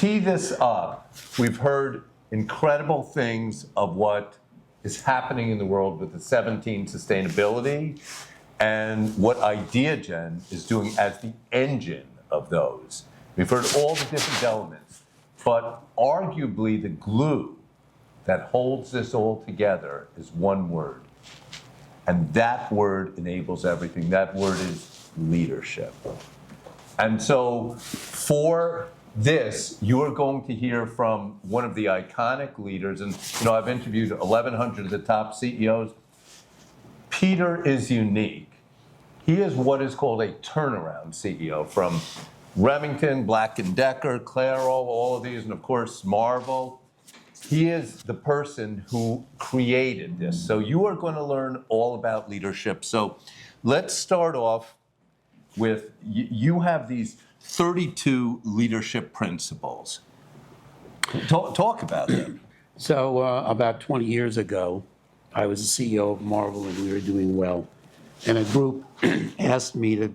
tee this up, we've heard incredible things of what is happening in the world with the 17 sustainability and what IdeaGen is doing as the engine of those. We've heard all the different elements, but arguably the glue that holds this all together is one word. And that word enables everything. That word is leadership. And so for this, you're going to hear from one of the iconic leaders. And I've interviewed 1,100 of the top CEOs. Peter is unique. He is what is called a turnaround CEO from Remington, Black & Decker, Claro, all of these, and of course, Marvel. He is the person who created this. So you are going to learn all about leadership. So let's start off with, you have these 32 leadership principles. Talk about them. So about 20 years ago, I was the CEO of Marvel and we were doing well. And a group asked me to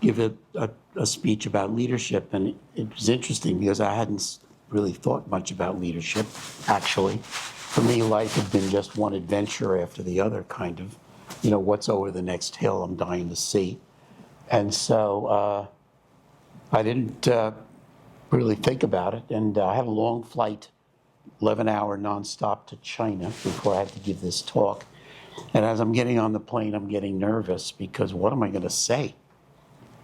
give a speech about leadership. And it was interesting because I hadn't really thought much about leadership, actually. For me, life had been just one adventure after the other, kind of. What's over the next hill I'm dying to see. And so I didn't really think about it. And I had a long flight, 11-hour nonstop to China before I had to give this talk. And as I'm getting on the plane, I'm getting nervous because what am I going to say?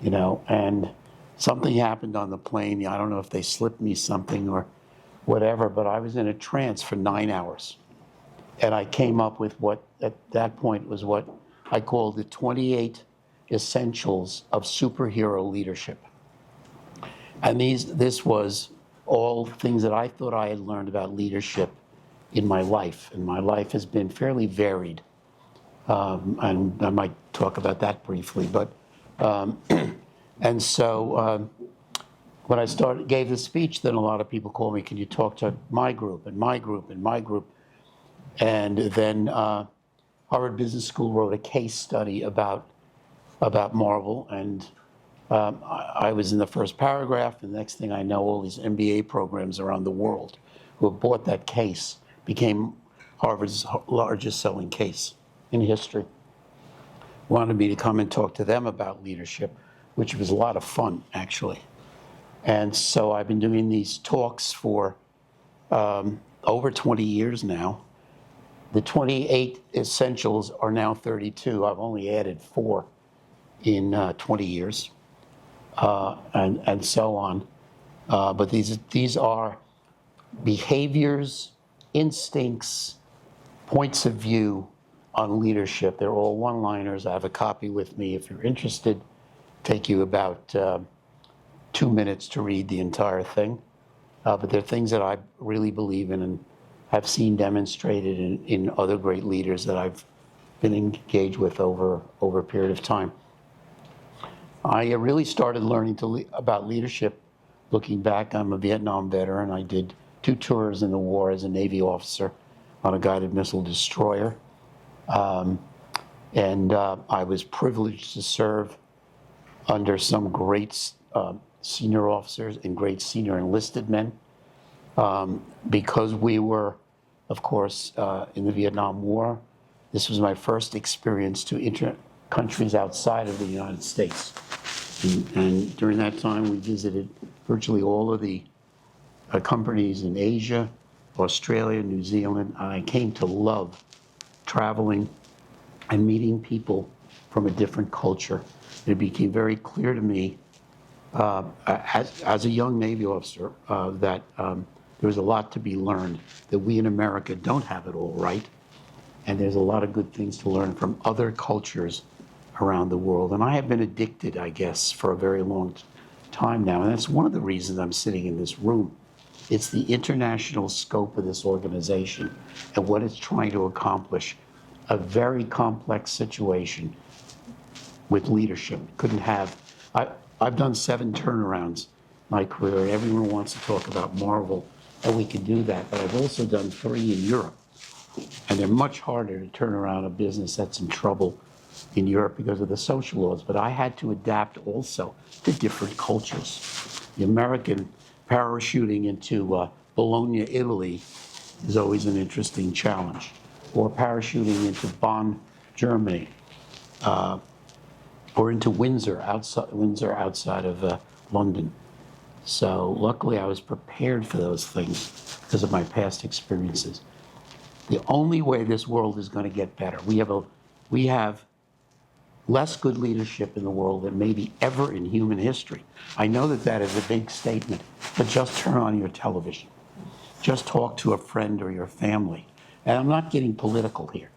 And something happened on the plane. I don't know if they slipped me something or whatever, but I was in a trance for 9 hours. And I came up with what, at that point, was what I called the 28 essentials of superhero leadership. And this was all things that I thought I had learned about leadership in my life. And my life has been fairly varied. And I might talk about that briefly. But and so when I gave the speech, then a lot of people called me, can you talk to my group and my group and my group? And then Harvard Business School wrote a case study about Marvel, and I was in the first paragraph, and the next thing I know, all these MBA programs around the world who have bought that case became Harvard's largest selling case in history. Wanted me to come and talk to them about leadership, which was a lot of fun, actually. And so I've been doing these talks for over 20 years now. The 28 essentials are now 32. I've only added 4 in 20 years, and so on. But these are behaviors, instincts, points of view on leadership. They're all one-liners. I have a copy with me if you're interested. Take you about 2 minutes to read the entire thing. But they're things that I really believe in and have seen demonstrated in other great leaders that I've been engaged with over a period of time. I really started learning about leadership looking back. I'm a Vietnam veteran. I did 2 tours in the war as a Navy officer on a guided missile destroyer. And I was privileged to serve under some great senior officers and great senior enlisted men. Because we were, of course, in the Vietnam War. This was my first experience to enter countries outside of the United States. And during that time, we visited virtually all of the companies in Asia, Australia, New Zealand. And I came to love traveling and meeting people from a different culture. It became very clear to me as a young Navy officer that there was a lot to be learned, that we in America don't have it all right. And there's a lot of good things to learn from other cultures around the world. And I have been addicted, I guess, for a very long time now. And that's one of the reasons I'm sitting in this room. It's the international scope of this organization and what it's trying to accomplish. A very complex situation with leadership. I've done 7 turnarounds in my career, and everyone wants to talk about Marvel, and we can do that. But I've also done 3 in Europe. And they're much harder to turn around a business that's in trouble in Europe because of the social laws. But I had to adapt also to different cultures. The American parachuting into Bologna, Italy is always an interesting challenge. Or parachuting into Bonn, Germany, or into Windsor outside of London. So luckily I was prepared for those things because of my past experiences. The only way this world is going to get better, we have less good leadership in the world than maybe ever in human history. I know that that is a big statement, but just turn on your television. Just talk to a friend or your family. And I'm not getting political here.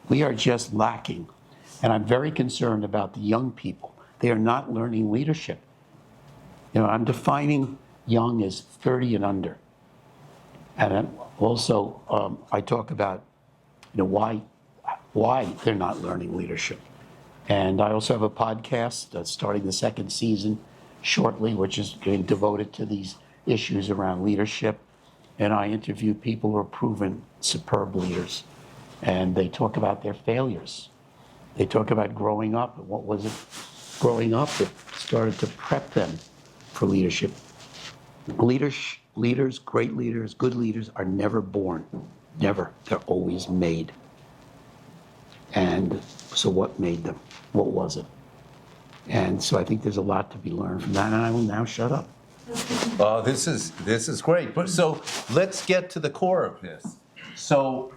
We are just lacking. And I'm very concerned about the young people. They are not learning leadership. You know, I'm defining young as 30 and under. And also, I talk about, you know, why they're not learning leadership. And I also have a podcast starting the second season shortly, which is going devoted to these issues around leadership. And I interview people who are proven superb leaders. And they talk about their failures. They talk about growing up. And what was it growing up that started to prep them for leadership? Leaders, great leaders, good leaders are never born. Never. They're always made. And so what made them? What was it? And so I think there's a lot to be learned from that. And I will now shut up. This is great. But so let's get to the core of this. So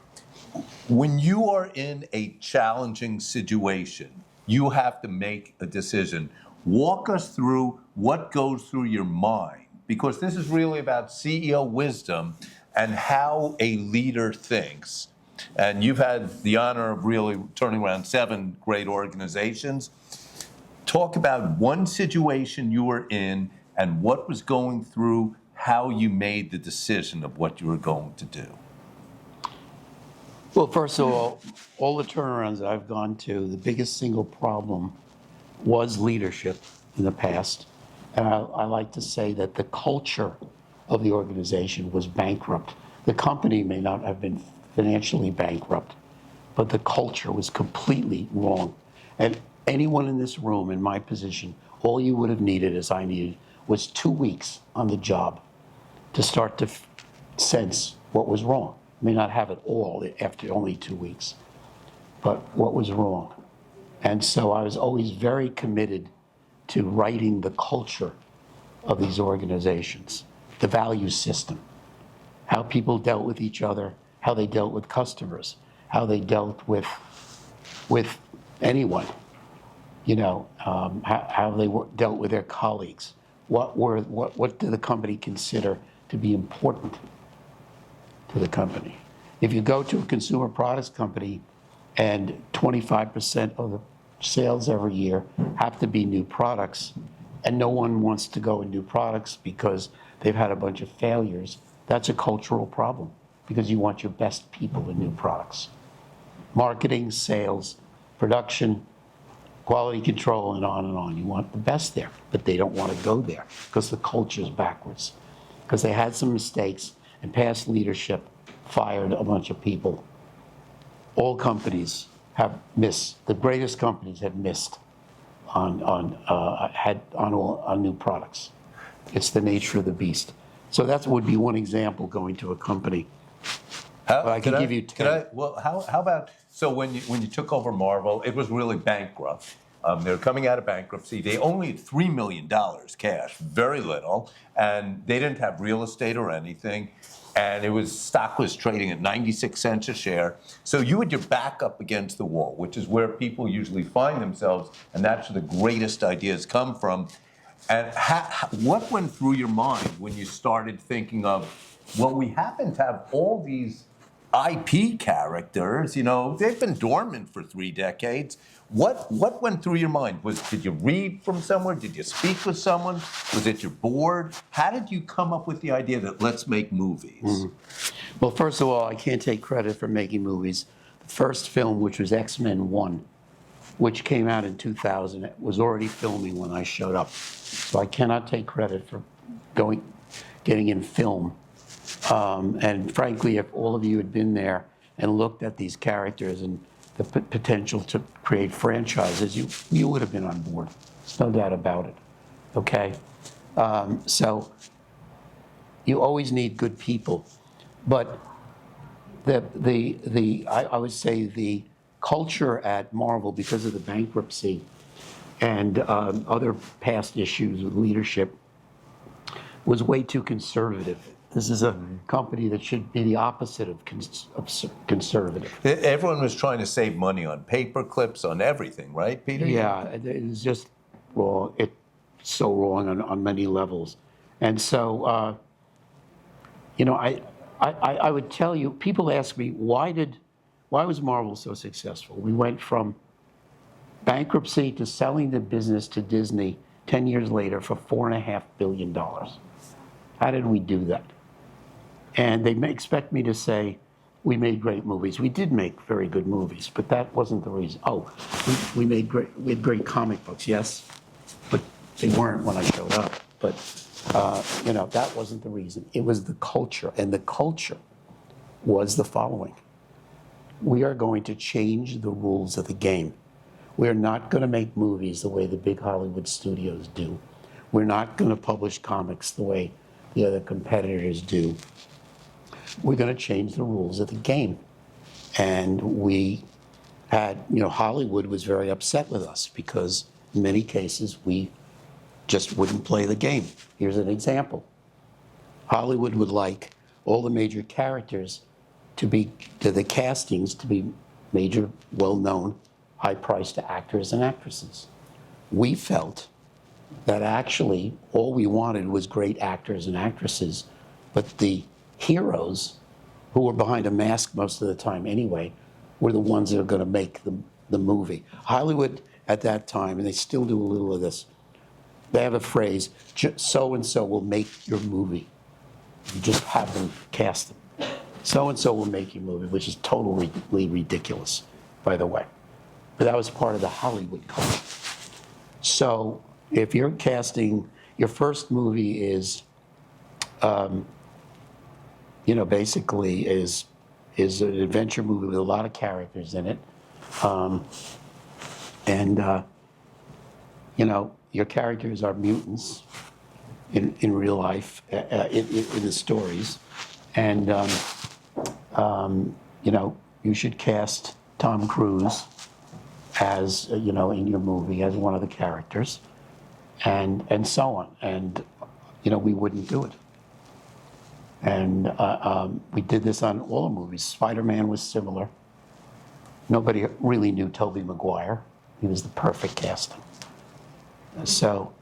when you are in a challenging situation, you have to make a decision. Walk us through what goes through your mind, because this is really about CEO wisdom and how a leader thinks. And you've had the honor of really turning around 7 great organizations. Talk about one situation you were in and what was going through, how you made the decision of what you were going to do. Well, first of all the turnarounds that I've gone to, the biggest single problem was leadership in the past. And I like to say that the culture of the organization was bankrupt. The company may not have been financially bankrupt, but the culture was completely wrong. And anyone in this room in my position, all you would have needed, as I needed, was 2 weeks on the job to start to sense what was wrong. May not have it all after only 2 weeks, but what was wrong. And so I was always very committed to writing the culture of these organizations, the value system, how people dealt with each other, how they dealt with customers, how they dealt with anyone, you know, how they dealt with their colleagues. What did the company consider to be important to the company? If you go to a consumer products company and 25% of the sales every year have to be new products, and no one wants to go in new products because they've had a bunch of failures, that's a cultural problem, because you want your best people in new products. Marketing, sales, production, quality control, and on and on. You want the best there, but they don't want to go there because the culture is backwards, because they had some mistakes and past leadership fired a bunch of people. All companies have missed. The greatest companies have missed on new products. It's the nature of the beast. So that would be one example, going to a company. But I can give you 10. How about, so when you took over Marvel, it was really bankrupt. They were coming out of bankruptcy. They only had $3 million cash, very little, and they didn't have real estate or anything. And stock was trading at 96 cents a share. So you had your back up against the wall, which is where people usually find themselves, and that's where the greatest ideas come from. And what went through your mind when you started thinking of, well, we happen to have all these IP characters, you know, they've been dormant for 3 decades. What went through your mind? Did you read from somewhere? Did you speak with someone? Was it your board? How did you come up with the idea that let's make movies? Mm-hmm. Well, first of all, I can't take credit for making movies. The first film, which was X-Men 1, which came out in 2000, was already filming when I showed up. So I cannot take credit for getting in film. And frankly, if all of you had been there and looked at these characters and the potential to create franchises, you would have been on board. There's no doubt about it. Okay? So you always need good people. But I would say the culture at Marvel, because of the bankruptcy and other past issues with leadership, was way too conservative. This is a company that should be the opposite of conservative. Everyone was trying to save money on paper clips, on everything, right, Peter? Yeah, it's just wrong. It's so wrong on many levels. And so, I would tell you, people ask me, why was Marvel so successful? We went from bankruptcy to selling the business to Disney 10 years later for $4.5 billion. How did we do that? And they may expect me to say, we made great movies. We did make very good movies, but that wasn't the reason. Oh, we had great comic books, yes, but they weren't when I showed up. But, that wasn't the reason. It was the culture, and the culture was the following. We are going to change the rules of the game. We're not going to make movies the way the big Hollywood studios do. We're not going to publish comics the way the other competitors do. We're going to change the rules of the game. And we had, Hollywood was very upset with us because in many cases we just wouldn't play the game. Here's an example. Hollywood would like all the major characters to the castings to be major, well-known, high-priced actors and actresses. We felt that actually all we wanted was great actors and actresses, but the heroes, who were behind a mask most of the time anyway, were the ones that are going to make the movie. Hollywood at that time, and they still do a little of this, they have a phrase, so-and-so will make your movie. You just have them cast them. So-and-so will make your movie, which is totally ridiculous, by the way. But that was part of the Hollywood culture. So if you're casting, your first movie is, basically is an adventure movie with a lot of characters in it. Your characters are mutants in real life, in the stories. And, you should cast Tom Cruise as, in your movie as one of the characters, and so on. And, we wouldn't do it. And we did this on all the movies. Spider-Man was similar. Nobody really knew Tobey Maguire. He was the perfect casting. So,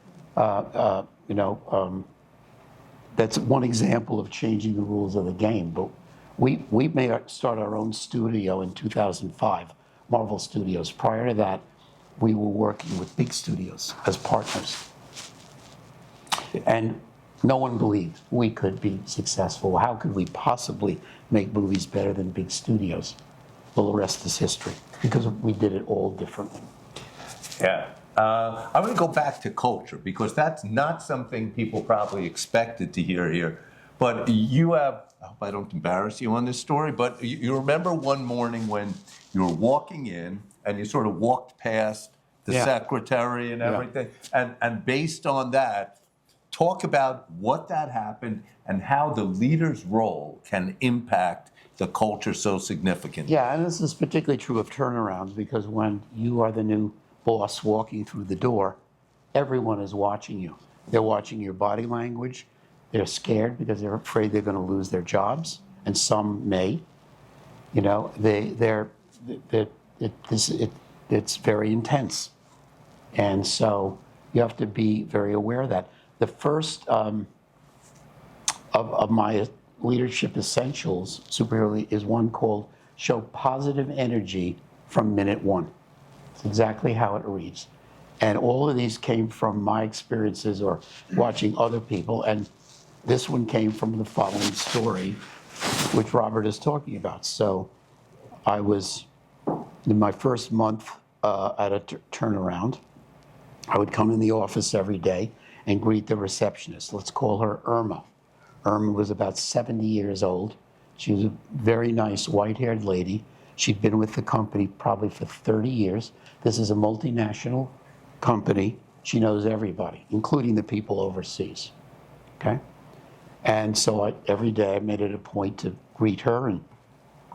that's one example of changing the rules of the game. But we start our own studio in 2005, Marvel Studios. Prior to that, we were working with big studios as partners. And no one believed we could be successful. How could we possibly make movies better than big studios? Well, the rest is history, because we did it all differently. Yeah. I want to go back to culture, because that's not something people probably expected to hear here. But you have, I hope I don't embarrass you on this story, but you remember one morning when you were walking in and you sort of walked past the secretary and everything. And based on that, talk about what that happened and how the leader's role can impact the culture so significantly. Yeah, and this is particularly true of turnarounds, because when you are the new boss walking through the door, everyone is watching you. They're watching your body language. They're scared because they're afraid they're going to lose their jobs, and some may. It's very intense, and so you have to be very aware of that. The first of my leadership essentials, superhero, is one called "Show Positive Energy from Minute One." It's exactly how it reads. And all of these came from my experiences or watching other people. And this one came from the following story, which Robert is talking about. So I was, in my first month at a turnaround, I would come in the office every day and greet the receptionist. Let's call her Irma. Irma was about 70 years old. She was a very nice white-haired lady. She'd been with the company probably for 30 years. This is a multinational company. She knows everybody, including the people overseas, okay? And so every day I made it a point to greet her and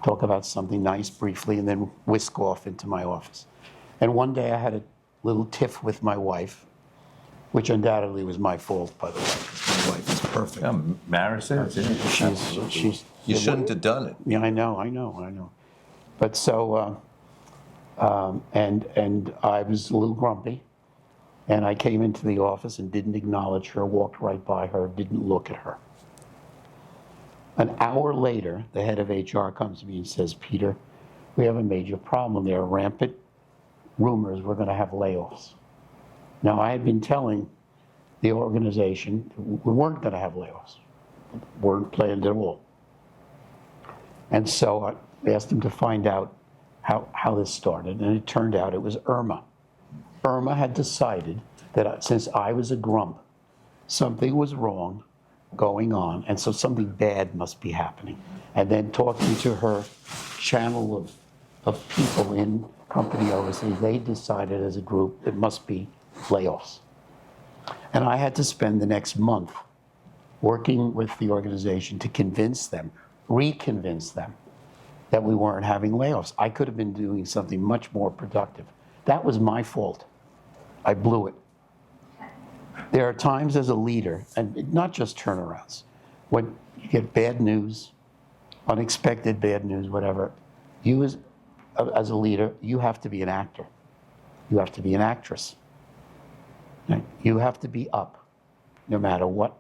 talk about something nice briefly and then whisk off into my office. And one day I had a little tiff with my wife, which undoubtedly was my fault, by the way, 'cause my wife is perfect. Marriage is, yeah. She's You shouldn't have done it. Yeah, I know. But so, and I was a little grumpy, and I came into the office and didn't acknowledge her, walked right by her, didn't look at her. An hour later, the head of HR comes to me and says, Peter, we have a major problem. There are rampant rumors we're going to have layoffs. Now, I had been telling the organization we weren't going to have layoffs. Weren't planned at all. And so I asked him to find out how this started, and it turned out it was Irma. Irma had decided that since I was a grump, something was wrong going on, and so something bad must be happening. And then talking to her channel of people in company overseas, they decided as a group it must be layoffs. And I had to spend the next month working with the organization to convince them, reconvince them that we weren't having layoffs. I could have been doing something much more productive. That was my fault. I blew it. There are times as a leader, and not just turnarounds, when you get bad news, unexpected bad news, whatever, you as a leader, you have to be an actor. You have to be an actress. You have to be up, no matter what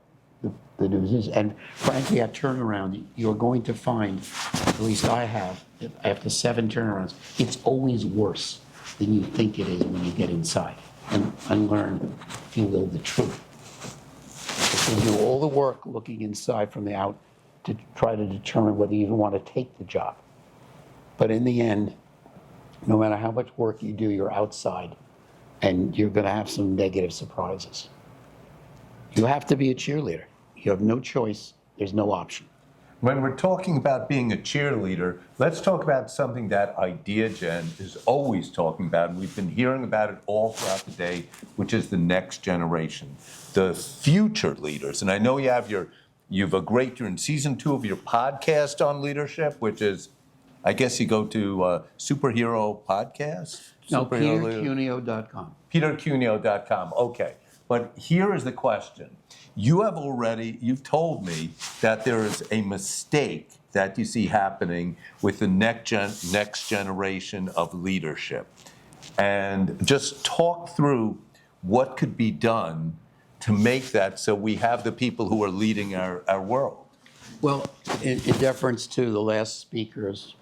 the news is. And frankly, at turnaround, you're going to find, at least I have, after 7 turnarounds, it's always worse than you think it is when you get inside and learn, if you will, the truth. You do all the work looking inside from the out to try to determine whether you even want to take the job. But in the end, no matter how much work you do, you're outside, and you're going to have some negative surprises. You have to be a cheerleader. You have no choice. There's no option. When we're talking about being a cheerleader, let's talk about something that IdeaGen is always talking about, and we've been hearing about it all throughout the day, which is the next generation, the future leaders. And I know you're in season 2 of your podcast on leadership, which is, I guess you go to Superhero Podcast? No, PeterCuneo.com. PeterCuneo.com, okay. But here is the question. You've told me that there is a mistake that you see happening with the next generation of leadership. And just talk through what could be done to make that so we have the people who are leading our world. Well, in deference to the last speakers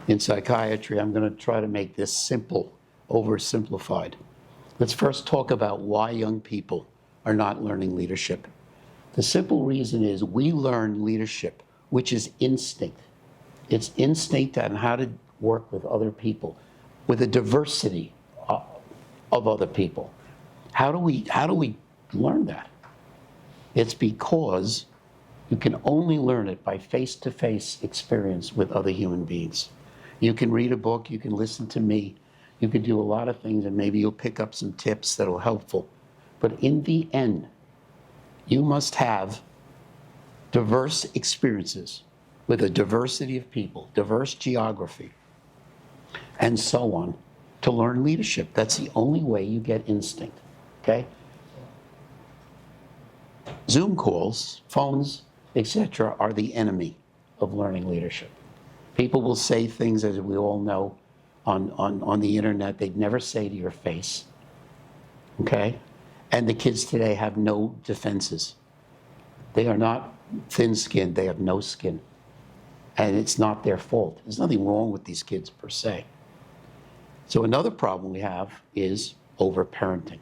in psychiatry, I'm going to try to make this simple, oversimplified. Let's first talk about why young people are not learning leadership. The simple reason is we learn leadership, which is instinct. It's instinct on how to work with other people, with a diversity of other people. How do we learn that? It's because you can only learn it by face-to-face experience with other human beings. You can read a book, you can listen to me, you can do a lot of things, and maybe you'll pick up some tips that are helpful. But in the end, you must have diverse experiences with a diversity of people, diverse geography, and so on, to learn leadership. That's the only way you get instinct, okay? Zoom calls, phones, etc., are the enemy of learning leadership. People will say things, as we all know, on the internet they'd never say to your face, okay? And the kids today have no defenses. They are not thin-skinned, they have no skin. And it's not their fault. There's nothing wrong with these kids per se. So another problem we have is over-parenting.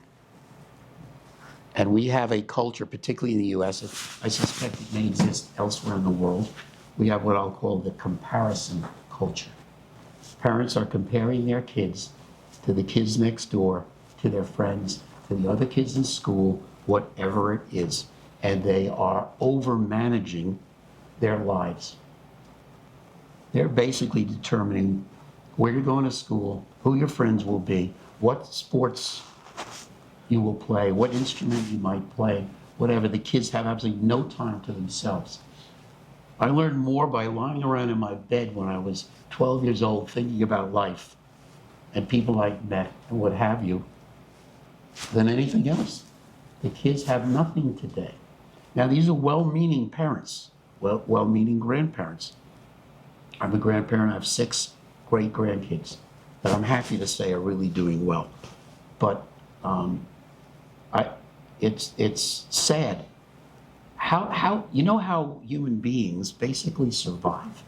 And we have a culture, particularly in the US, I suspect it may exist elsewhere in the world, we have what I'll call the comparison culture. Parents are comparing their kids to the kids next door, to their friends, to the other kids in school, whatever it is. And they are over-managing their lives. They're basically determining where you're going to school, who your friends will be, what sports you will play, what instrument you might play, whatever, the kids have absolutely no time to themselves. I learned more by lying around in my bed when I was 12 years old thinking about life and people I met and what have you than anything else. The kids have nothing today. Now, these are well-meaning parents, well-meaning grandparents. I'm a grandparent. I have 6 great grandkids that I'm happy to say are really doing well. But it's sad. How you know how human beings basically survive?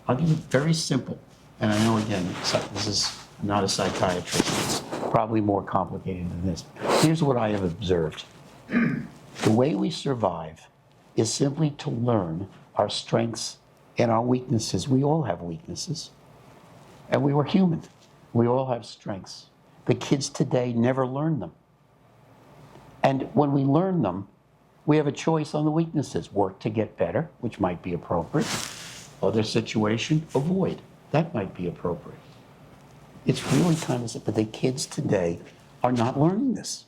I'll give it very simple. And I know, again, this is I'm not a psychiatrist. It's probably more complicated than this. Here's what I have observed. The way we survive is simply to learn our strengths and our weaknesses. We all have weaknesses. And we were human. We all have strengths. The kids today never learn them. And when we learn them, we have a choice on the weaknesses. Work to get better, which might be appropriate. Other situation, avoid. That might be appropriate. It's really kind of simple. But the kids today are not learning this.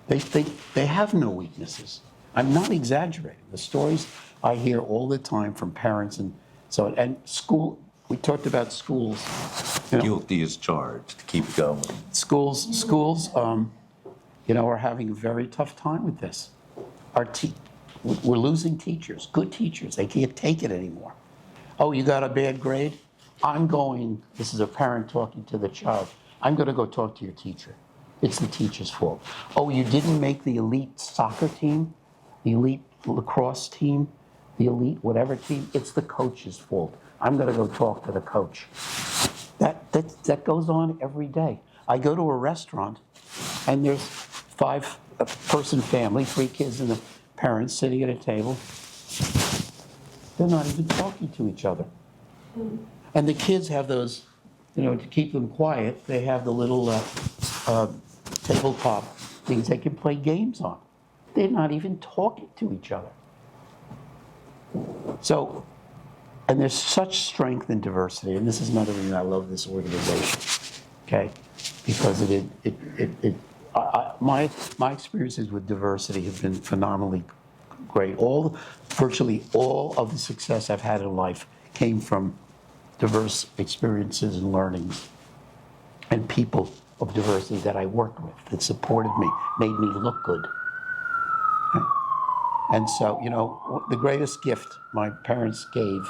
They have no weaknesses. I'm not exaggerating. The stories I hear all the time from parents and school. We talked about schools. You know, Guilty as charged. Keep going. schools, are having a very tough time with this. We're losing teachers, good teachers. They can't take it anymore. Oh, you got a bad grade? This is a parent talking to the child. I'm going to go talk to your teacher. It's the teacher's fault. Oh, you didn't make the elite soccer team, the elite lacrosse team, the elite whatever team. It's the coach's fault. I'm going to go talk to the coach. That goes on every day. I go to a restaurant and there's 5-person family, 3 kids and the parents sitting at a table. They're not even talking to each other. And the kids have those, to keep them quiet, they have the little tabletop things they can play games on. They're not even talking to each other. So, and there's such strength in diversity, and this is another reason I love this organization, okay? Because my experiences with diversity have been phenomenally great. Virtually all of the success I've had in life came from diverse experiences and learnings, and people of diversity that I worked with, that supported me, made me look good. And so, the greatest gift my parents gave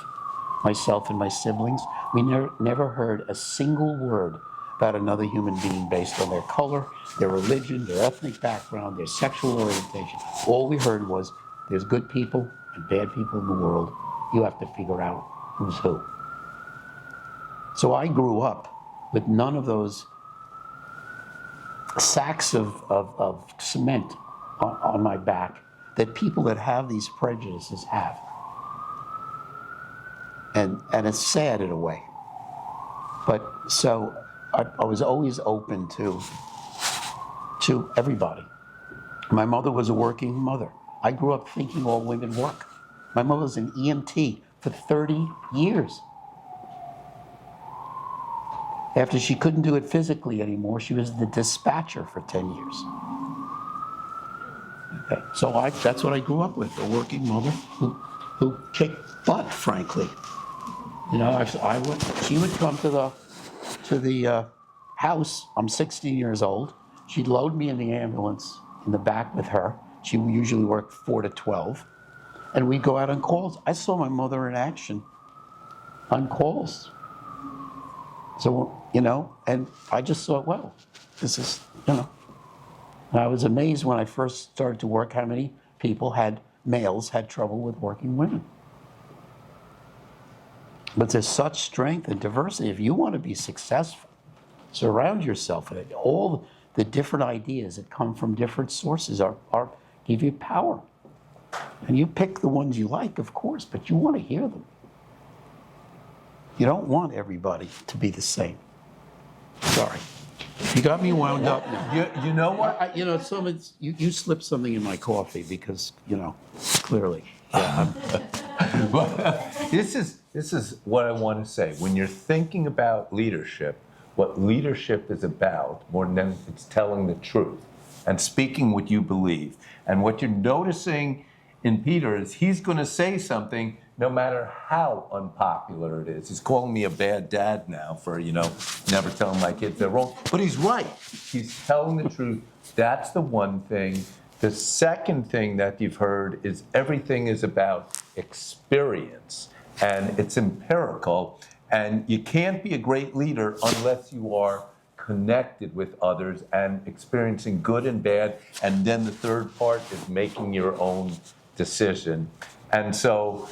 myself and my siblings, we never heard a single word about another human being based on their color, their religion, their ethnic background, their sexual orientation. All we heard was, there's good people and bad people in the world. You have to figure out who's who. So I grew up with none of those sacks of cement on my back that people that have these prejudices have. And it's sad in a way. But so I was always open to everybody. My mother was a working mother. I grew up thinking all women work. My mother was an EMT for 30 years. After she couldn't do it physically anymore, she was the dispatcher for 10 years. Okay. So that's what I grew up with, a working mother who kicked butt, frankly. She would come to the house. I'm 16 years old. She'd load me in the ambulance in the back with her. She usually worked 4 to 12. And we'd go out on calls. I saw my mother in action on calls. So, and I just thought, well, this is, And I was amazed when I first started to work how many males had trouble with working women. But there's such strength and diversity. If you want to be successful, surround yourself with it. All the different ideas that come from different sources give you power. And you pick the ones you like, of course, but you want to hear them. You don't want everybody to be the same. Sorry. You got me wound up now. You know what? You slipped something in my coffee because, clearly. This is what I want to say. When you're thinking about leadership, what leadership is about, more than it's telling the truth. and speaking what you believe. And what you're noticing in Peter is he's going to say something no matter how unpopular it is. He's calling me a bad dad now for, never telling my kids they're wrong. But he's right. He's telling the truth. That's the one thing. The second thing that you've heard is everything is about experience, and it's empirical. And you can't be a great leader unless you are connected with others and experiencing good and bad. And then the third part is making your own decision. And so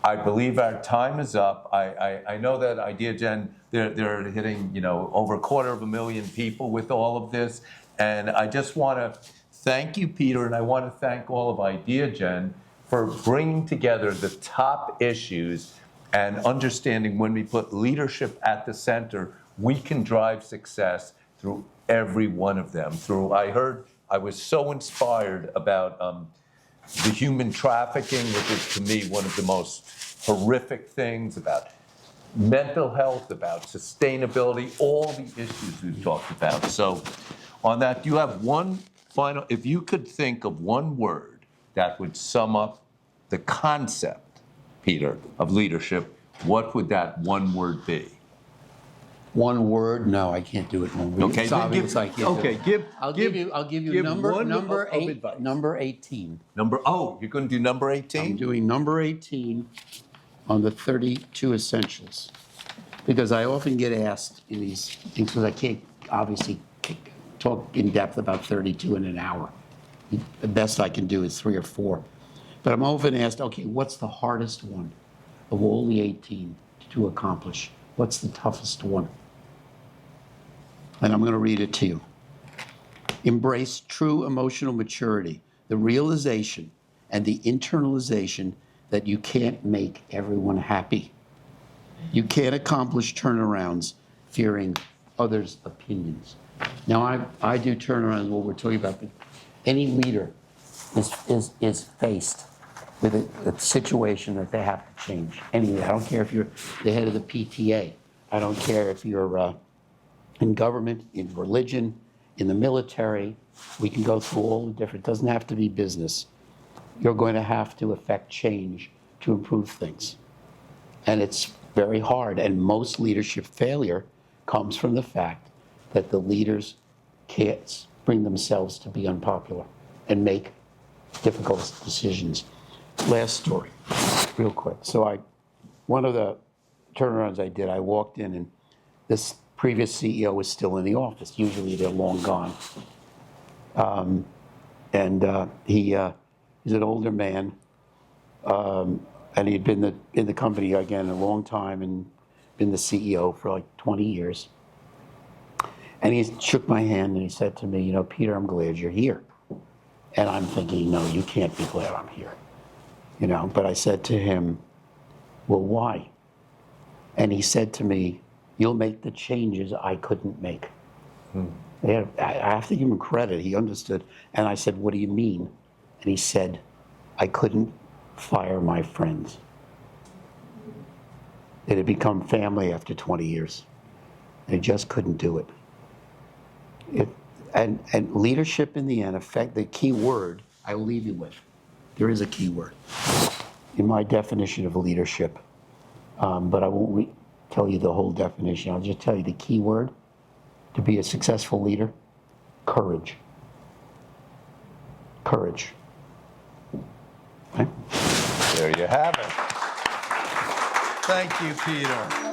I believe our time is up. I know that IdeaGen, they're hitting, over 250,000 people with all of this. And I just want to thank you, Peter, and I want to thank all of IdeaGen for bringing together the top issues and understanding when we put leadership at the center, we can drive success through every one of them. I was so inspired about the human trafficking, which is to me one of the most horrific things, about mental health, about sustainability, all the issues we've talked about. So on that, you have one final, if you could think of one word that would sum up the concept, Peter, of leadership, what would that one word be? One word? No, I can't do it one word. Okay, It's obvious I can't do okay, it. I'll give you number one number of 8. advice. Number 18. You're going to do number 18? I'm doing number 18 on the 32 essentials, because I often get asked in these things, because I can't obviously talk in depth about 32 in an hour. The best I can do is 3 or 4. But I'm often asked, okay, what's the hardest one of all the 18 to accomplish? What's the toughest one? And I'm going to read it to you. Embrace true emotional maturity, the realization and the internalization that you can't make everyone happy. You can't accomplish turnarounds fearing others' opinions. Now, I do turnarounds, what we're talking about, but any leader is faced with a situation that they have to change. Anyway, I don't care if you're the head of the PTA. I don't care if you're in government, in religion, in the military. We can go through all the different, it doesn't have to be business. You're going to have to affect change to improve things. And it's very hard. And most leadership failure comes from the fact that the leaders can't bring themselves to be unpopular and make difficult decisions. Last story, real quick. So one of the turnarounds I did, I walked in and this previous CEO was still in the office. Usually they're long gone. He's an older man, and he'd been in the company, again, a long time and been the CEO for like 20 years. And he shook my hand and he said to me, Peter, I'm glad you're here. And I'm thinking, no, you can't be glad I'm here. But I said to him, well, why? And he said to me, you'll make the changes I couldn't make. I have to give him credit. He understood. And I said, what do you mean? And he said, I couldn't fire my friends. It had become family after 20 years. And he just couldn't do it. And leadership in the end, the key word I will leave you with. There is a key word in my definition of leadership, but I won't tell you the whole definition. I'll just tell you the key word to be a successful leader: courage. Courage. Okay? There you have it. Thank you, Peter.